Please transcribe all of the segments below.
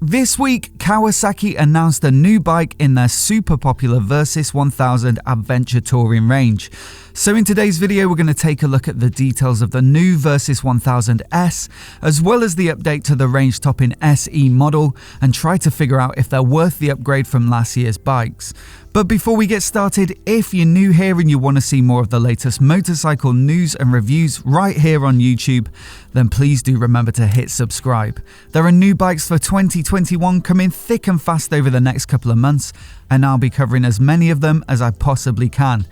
This week, Kawasaki announced a new bike in their super popular Versys 1000 Adventure Touring range. So in today's video, we're going to take a look at the details of the new Versys 1000S, as well as the update to the range-topping SE model, and try to figure out if they're worth the upgrade from last year's bikes. But before we get started, if you're new here and you want to see more of the latest motorcycle news and reviews right here on YouTube, then please do remember to hit subscribe. There are new bikes for 2021 coming thick and fast over the next couple of months, and I'll be covering as many of them as I possibly can.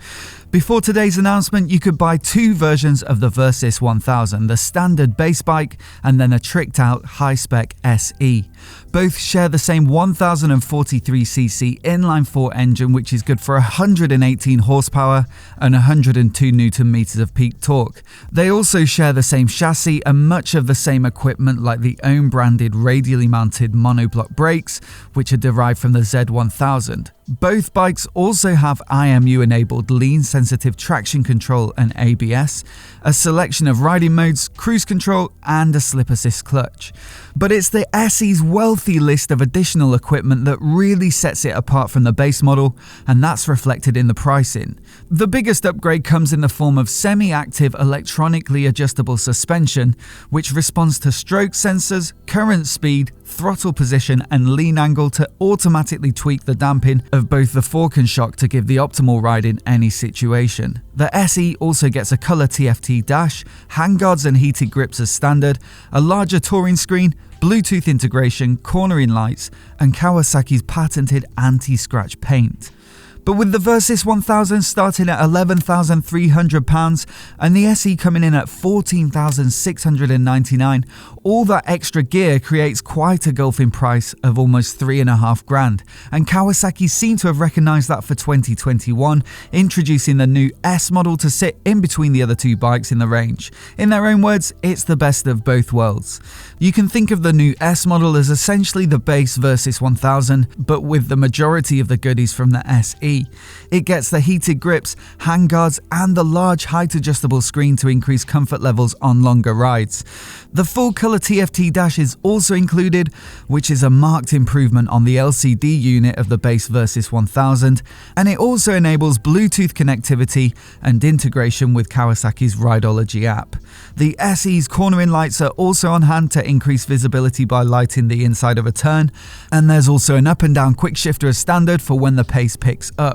Before today's announcement, you could buy two versions of the Versys 1000, the standard base bike and then a tricked out high-spec SE. Both share the same 1043cc inline-4 engine, which is good for 118 horsepower and 102 Nm of peak torque. They also share the same chassis and much of the same equipment, like the own-branded radially mounted monoblock brakes, which are derived from the Z1000. Both bikes also have IMU-enabled lean-sensitive traction control and ABS, a selection of riding modes, cruise control, and a slip-assist clutch. But it's the SE's wealthy list of additional equipment that really sets it apart from the base model, and that's reflected in the pricing. The biggest upgrade comes in the form of semi-active electronically adjustable suspension, which responds to stroke sensors, current speed, throttle position, and lean angle to automatically tweak the damping of both the fork and shock to give the optimal ride in any situation. The SE also gets a color TFT dash, handguards and heated grips as standard, a larger touring screen, Bluetooth integration, cornering lights, and Kawasaki's patented anti-scratch paint. But with the Versys 1000 starting at £11,300 and the SE coming in at £14,699, all that extra gear creates quite a gulf in price of almost $3,500. And Kawasaki seem to have recognised that for 2021, introducing the new S model to sit in between the other two bikes in the range. In their own words, it's the best of both worlds. You can think of the new S model as essentially the base Versys 1000, but with the majority of the goodies from the SE. It gets the heated grips, handguards, and the large height-adjustable screen to increase comfort levels on longer rides. The full color TFT dash is also included, which is a marked improvement on the LCD unit of the base Versys 1000, and it also enables Bluetooth connectivity and integration with Kawasaki's Rideology app. The SE's cornering lights are also on hand to increase visibility by lighting the inside of a turn, and there's also an up and down quick shifter as standard for when the pace picks up.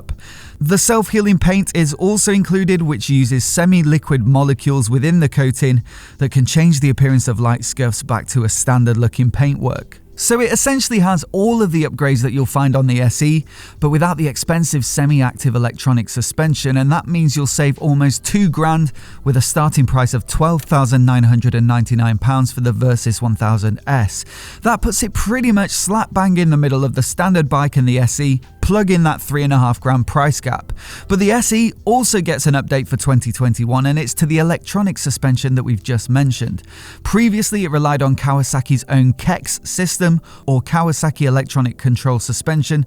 The self-healing paint is also included, which uses semi-liquid molecules within the coating that can change the appearance of light scuffs back to a standard-looking paintwork. So it essentially has all of the upgrades that you'll find on the SE, but without the expensive semi-active electronic suspension, and that means you'll save almost $2,000 with a starting price of £12,999 for the Versys 1000S. That puts it pretty much slap bang in the middle of the standard bike and the SE. Plug in that $3,500 price gap. But the SE also gets an update for 2021, and it's to the electronic suspension that we've just mentioned. Previously, it relied on Kawasaki's own KEX system, or Kawasaki Electronic Control Suspension,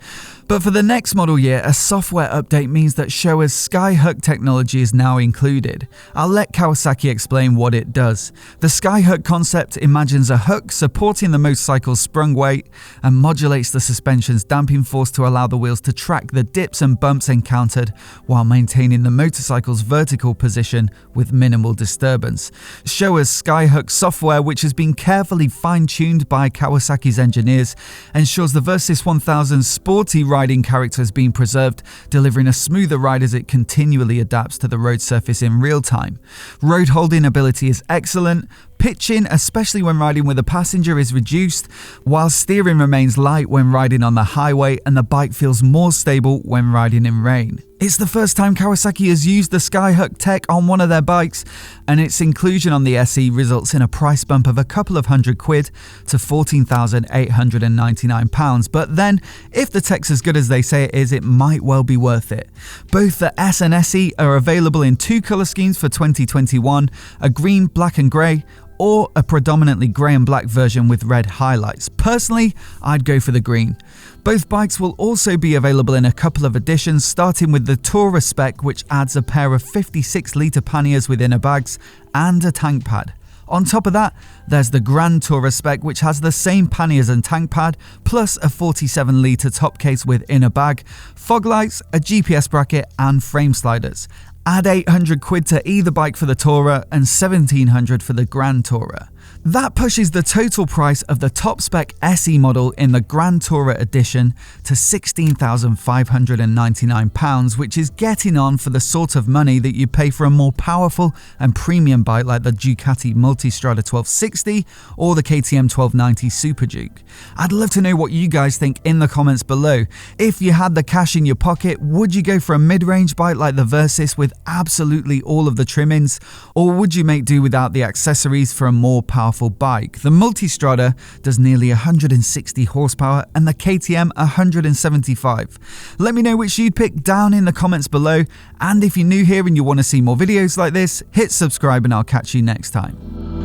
but for the next model year, a software update means that Showa's Skyhook technology is now included. I'll let Kawasaki explain what it does. The Skyhook concept imagines a hook supporting the motorcycle's sprung weight and modulates the suspension's damping force to allow the wheels to track the dips and bumps encountered while maintaining the motorcycle's vertical position with minimal disturbance. Showa's Skyhook software, which has been carefully fine-tuned by Kawasaki's engineers, ensures the Versys 1000's sporty riding character has been preserved, delivering a smoother ride as it continually adapts to the road surface in real time. Road holding ability is excellent. Pitching, especially when riding with a passenger, is reduced, while steering remains light when riding on the highway, and the bike feels more stable when riding in rain. It's the first time Kawasaki has used the Skyhook tech on one of their bikes, and its inclusion on the SE results in a price bump of a couple of £100 to £14,899. But then, if the tech's as good as they say it is, it might well be worth it. Both the S and SE are available in two colour schemes for 2021, a green, black and grey, or a predominantly grey and black version with red highlights. Personally, I'd go for the green. Both bikes will also be available in a couple of editions, starting with the Tourer spec, which adds a pair of 56-litre panniers with inner bags and a tank pad. On top of that, there's the Grand Tourer spec, which has the same panniers and tank pad, plus a 47-litre top case with inner bag, fog lights, a GPS bracket and frame sliders. Add £800 to either bike for the Tourer and £1,700 for the Grand Tourer. That pushes the total price of the top spec SE model in the Grand Tourer edition to £16,599, which is getting on for the sort of money that you pay for a more powerful and premium bike like the Ducati Multistrada 1260 or the KTM 1290 Super Duke. I'd love to know what you guys think in the comments below. If you had the cash in your pocket, would you go for a mid-range bike like the Versys with absolutely all of the trimmings, or would you make do without the accessories for a more powerful bike? The Multistrada does nearly 160 horsepower and the KTM 175. Let me know which you'd pick down in the comments below, and if you're new here and you want to see more videos like this, hit subscribe and I'll catch you next time.